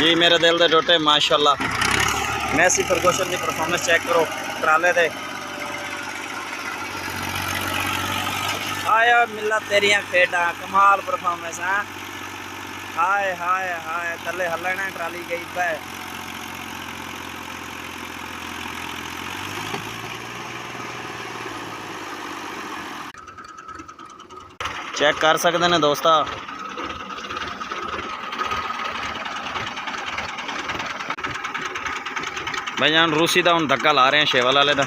जी मेरे दिल दे टोटे माशाअल्लाह। मैसी फरगुसन की परफॉर्मेंस चेक करो ट्राले दे। आया मिला तेरिया खेडा कमाल परफॉर्मेंस है। हाय हाय हाय थले हलना ट्राली गई पे। चेक कर सकते हैं दोस्ता। भाई जान रूसी का हम धक्का ला रहे हैं शेवल वाले का।